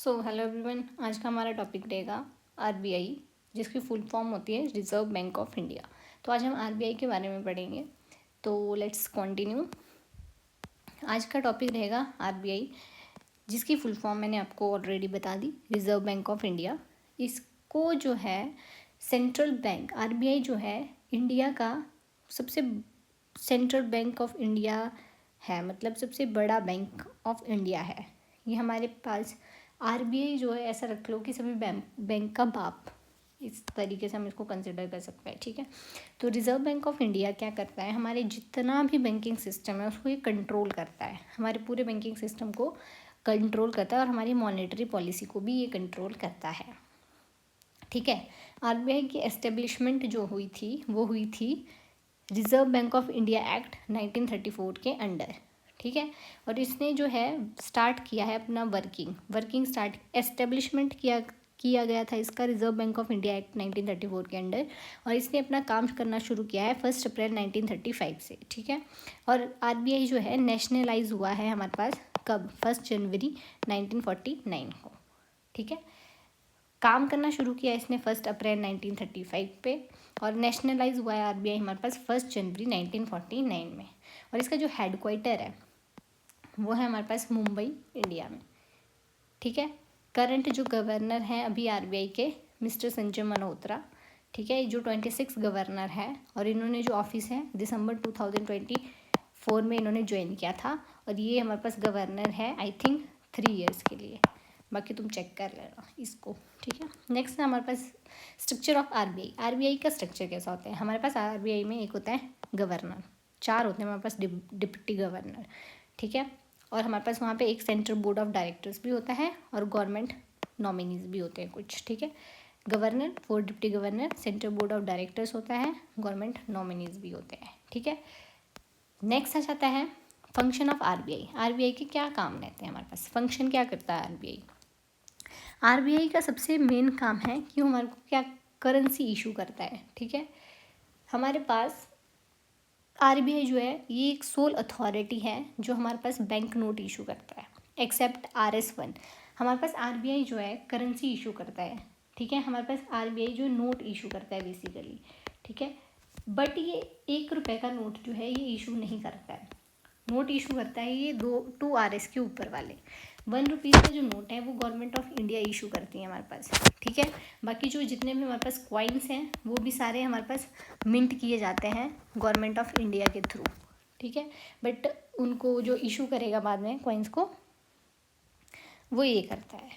So hello everyone, आज का हमारा टॉपिक रहेगा आरबीआई, जिसकी फुल फॉर्म होती है रिजर्व बैंक ऑफ इंडिया। तो आज हम आरबीआई के बारे में पढ़ेंगे। तो लेट्स कंटिन्यू। आज का टॉपिक रहेगा आरबीआई, जिसकी फुल फॉर्म मैंने आपको ऑलरेडी बता दी, रिजर्व बैंक ऑफ इंडिया। इसको जो है सेंट्रल बैंक, आरबीआई जो है इंडिया का सबसे सेंट्रल बैंक ऑफ इंडिया है, मतलब सबसे बड़ा बैंक ऑफ इंडिया है। ये हमारे पास आरबीआई जो है, ऐसा रख लो कि सभी बैंक का बाप, इस तरीके से हम इसको कंसिडर कर सकते हैं। ठीक है, तो रिजर्व बैंक ऑफ इंडिया क्या करता है, हमारे जितना भी बैंकिंग सिस्टम है उसको ये कंट्रोल करता है, हमारे पूरे बैंकिंग सिस्टम को कंट्रोल करता है और हमारी मॉनेटरी पॉलिसी को भी ये कंट्रोल करता है। ठीक है, आरबीआई की एस्टेब्लिशमेंट जो हुई थी वो हुई थी reserve bank of India act 1934 के अंडर। ठीक है, और इसने जो है स्टार्ट किया है अपना वर्किंग स्टार्ट एस्टेब्लिशमेंट किया गया था इसका reserve bank of India act 1934 के अंडर, और इसने अपना काम करना शुरू किया है 1 अप्रैल 1935 से। ठीक है, और आरबीआई जो है नेशनलाइज हुआ है हमारे पास कब, 1 जनवरी 1949 को। ठीक है, काम करना शुरू किया इसने 1 अप्रैल 1935 पे, और नेशनलाइज हुआ है आरबीआई हमारे पास 1 जनवरी 1949 में। और इसका जो हेडक्वार्टर है वो है हमारे पास मुंबई, इंडिया में। ठीक है, करंट जो गवर्नर हैं अभी आरबीआई के, मिस्टर संजय मल्होत्रा। ठीक है, जो 26 गवर्नर है, और इन्होंने जो ऑफिस है दिसंबर 2024 में इन्होंने ज्वाइन किया था, और ये हमारे पास गवर्नर है आई थिंक 3 ईयर्स के लिए, बाकी तुम चेक कर लेना इसको। ठीक है, नेक्स्ट है हमारे पास स्ट्रक्चर ऑफ आरबीआई। आरबीआई का स्ट्रक्चर कैसा होता है, हमारे पास आरबीआई में एक होता है गवर्नर, 4 होते हैं हमारे पास डिप्टी गवर्नर। ठीक है, और हमारे पास वहाँ पे एक सेंट्रल बोर्ड ऑफ डायरेक्टर्स भी होता है, और गवर्नमेंट नॉमिनीज भी होते हैं कुछ। ठीक है, governor, 4 deputy governor, central board of directors होता है, गवर्नमेंट नॉमिनीज भी होते हैं। ठीक है, नेक्स्ट आ जाता है फंक्शन ऑफ आरबीआई। आरबीआई के क्या काम रहते हैं, हमारे पास फंक्शन क्या करता है आरबीआई। आरबीआई का सबसे मेन काम है कि वो हमारे को क्या करेंसी इशू करता है। ठीक है, हमारे पास आरबीआई जो है ये एक सोल अथॉरिटी है जो हमारे पास बैंक नोट इशू करता है, एक्सेप्ट RS1। हमारे पास आरबीआई जो है करेंसी इशू करता है। ठीक है, हमारे पास आरबीआई जो नोट इशू करता है बेसिकली। ठीक है, बट ये 1 रुपये का नोट जो है ये इशू नहीं करता है, नोट इशू करता है ये 2 RS के ऊपर वाले। 1 रुपीज़ का जो नोट है वो गवर्नमेंट ऑफ इंडिया इशू करती है हमारे पास। ठीक है, बाकी जो जितने भी हमारे पास क्वाइंस हैं वो भी सारे हमारे पास मिंट किए जाते हैं गवर्नमेंट ऑफ इंडिया के थ्रू। ठीक है, बट उनको जो इशू करेगा बाद में क्वाइंस को, वो ये करता है।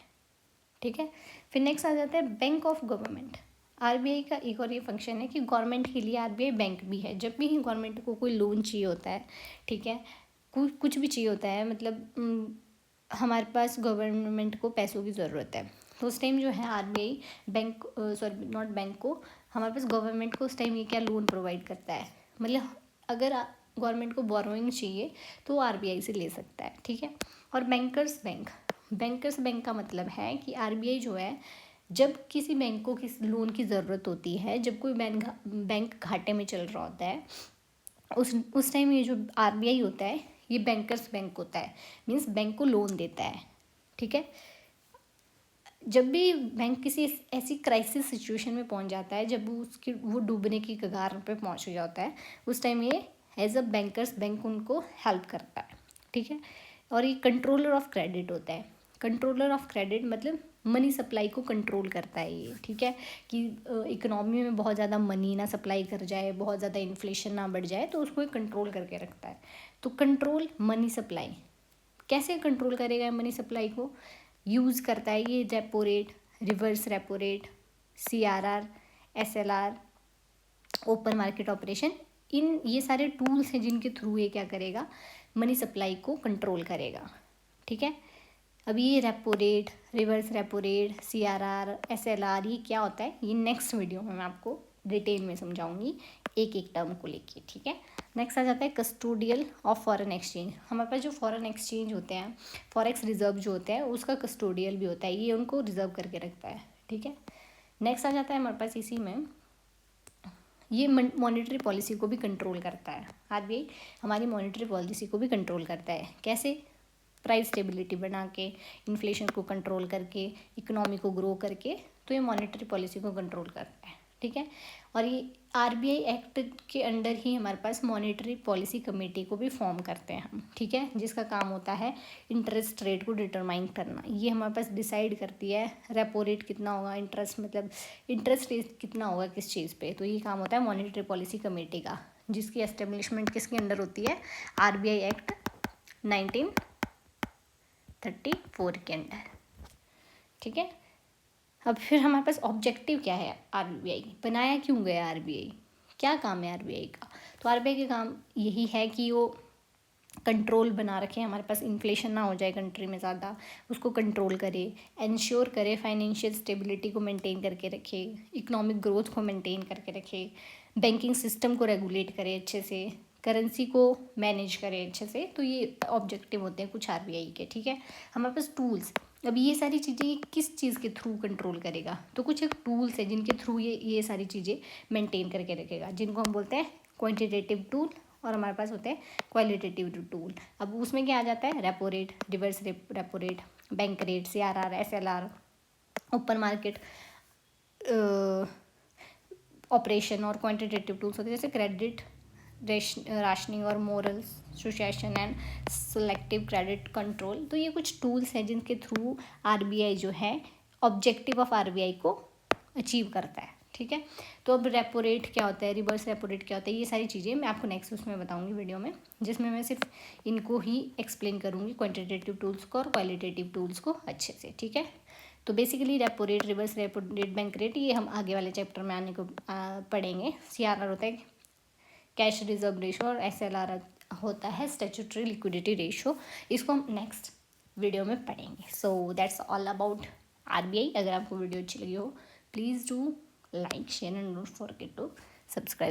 ठीक है, फिर नेक्स्ट आ जाता है बैंक ऑफ गवर्नमेंट। आरबीआई का एक और ये फंक्शन है कि गवर्नमेंट के लिए आरबीआई बैंक भी है। जब भी गवर्नमेंट को कोई लोन चाहिए होता है, ठीक है, कुछ भी चाहिए होता है, मतलब हमारे पास गवर्नमेंट को पैसों की ज़रूरत है, तो उस टाइम जो है RBI bank, sorry not bank को, हमारे पास गवर्नमेंट को उस टाइम ये क्या लोन प्रोवाइड करता है, मतलब अगर गवर्नमेंट को बोरोइंग चाहिए तो वो आरबीआई से ले सकता है। ठीक है, और बैंकर्स बैंक का मतलब है कि आरबीआई जो है जब किसी बैंक को किस लोन की ज़रूरत होती है, जब कोई बैंक घाटे में चल रहा होता है, उस टाइम ये जो आरबीआई होता है ये बैंकर्स बैंक होता है, मीन्स बैंक को लोन देता है। ठीक है, जब भी बैंक किसी ऐसी क्राइसिस सिचुएशन में पहुंच जाता है, जब वो डूबने की कगार पे पहुंच जाता है, उस टाइम ये एज अ बैंकर्स बैंक उनको हेल्प करता है। ठीक है, और ये कंट्रोलर ऑफ क्रेडिट होता है। कंट्रोलर ऑफ क्रेडिट मतलब मनी सप्लाई को कंट्रोल करता है ये। ठीक है, कि इकोनॉमी में बहुत ज़्यादा मनी ना सप्लाई कर जाए, बहुत ज़्यादा इन्फ्लेशन ना बढ़ जाए, तो उसको कंट्रोल करके रखता है। तो कंट्रोल मनी सप्लाई, कैसे कंट्रोल करेगा मनी सप्लाई को, यूज़ करता है ये repo rate, reverse repo rate, CRR, SLR, open market operation, इन ये सारे टूल्स हैं जिनके थ्रू ये क्या करेगा, मनी सप्लाई को कंट्रोल करेगा। ठीक है, अभी ये repo rate, reverse repo rate, CRR, SLR ये क्या होता है, ये नेक्स्ट वीडियो में मैं आपको डिटेल में समझाऊंगी एक एक टर्म को लेके। ठीक है, नेक्स्ट आ जाता है कस्टोडियल ऑफ फॉरेन एक्सचेंज। हमारे पास जो फॉरेन एक्सचेंज होते हैं, फॉरेक्स रिजर्व जो होते हैं, उसका कस्टोडियल भी होता है, ये उनको रिजर्व करके रखता है। ठीक है, नेक्स्ट आ जाता है हमारे पास इसी में ये मॉनेटरी पॉलिसी को भी कंट्रोल करता है। आरबीआई हमारी मॉनेटरी पॉलिसी को भी कंट्रोल करता है। कैसे, प्राइस स्टेबिलिटी बना के, इन्फ्लेशन को कंट्रोल करके, इकोनॉमी को ग्रो करके, तो ये मॉनेटरी पॉलिसी को कंट्रोल करता है, ठीक है। और ये आरबीआई एक्ट के अंडर ही हमारे पास मॉनेटरी पॉलिसी कमेटी को भी फॉर्म करते हैं हम, ठीक है, जिसका काम होता है इंटरेस्ट रेट को डिटरमाइन करना। ये हमारे पास डिसाइड करती है रेपो रेट कितना होगा, इंटरेस्ट मतलब इंटरेस्ट रेट कितना होगा किस चीज़ पे, तो ये काम होता है मॉनेटरी पॉलिसी कमेटी का, जिसकी एस्टेब्लिशमेंट किसके अंडर होती है, आरबीआई एक्ट 1934 के अंडर, ठीक है। अब फिर हमारे पास ऑब्जेक्टिव क्या है, आरबीआई बनाया क्यों गया, आरबीआई क्या काम है आरबीआई का, तो आरबीआई का काम यही है कि वो कंट्रोल बना रखे, हमारे पास इन्फ्लेशन ना हो जाए कंट्री में ज़्यादा, उसको कंट्रोल करे, इंश्योर करे, फाइनेंशियल स्टेबिलिटी को मेंटेन करके रखे, इकोनॉमिक ग्रोथ को मेंटेन करके रखे, बैंकिंग सिस्टम को रेगुलेट करे अच्छे से, करेंसी को मैनेज करे अच्छे से। तो ये ऑब्जेक्टिव होते हैं कुछ आरबीआई के, ठीक है। हमारे पास टूल्स, अब ये सारी चीज़ें किस चीज़ के थ्रू कंट्रोल करेगा, तो कुछ एक टूल्स है जिनके थ्रू ये सारी चीज़ें मेंटेन करके रखेगा, जिनको हम बोलते हैं क्वांटिटेटिव टूल, और हमारे पास होते हैं क्वालिटेटिव टूल। अब उसमें क्या आ जाता है, repo rate, reverse repo rate, bank rate, CRR, SLR, open market operation, और क्वांटिटेटिव टूल्स होते हैं जैसे क्रेडिट राशनिंग और moral suasion and selective credit control. तो ये कुछ टूल्स हैं जिनके थ्रू आरबीआई जो है ऑब्जेक्टिव ऑफ आरबीआई को अचीव करता है, ठीक है। तो अब रेपो रेट क्या होता है, रिवर्स रेपो रेट क्या होता है, ये सारी चीज़ें मैं आपको नेक्स्ट उसमें बताऊंगी वीडियो में, जिसमें मैं सिर्फ इनको ही एक्सप्लेन करूंगी, क्वांटिटेटिव टूल्स को और क्वालिटेटिव टूल्स को अच्छे से, ठीक है। तो basically repo rate, reverse repo rate, bank rate, ये हम आगे वाले चैप्टर में आने को पढ़ेंगे। सीआरआर होता है कैश रिजर्व रेशो, और एसएलआर होता है स्टैट्यूटरी लिक्विडिटी रेशो, इसको हम नेक्स्ट वीडियो में पढ़ेंगे। So that's all about RBI. अगर आपको वीडियो अच्छी लगी हो, please do like, share and don't forget to subscribe.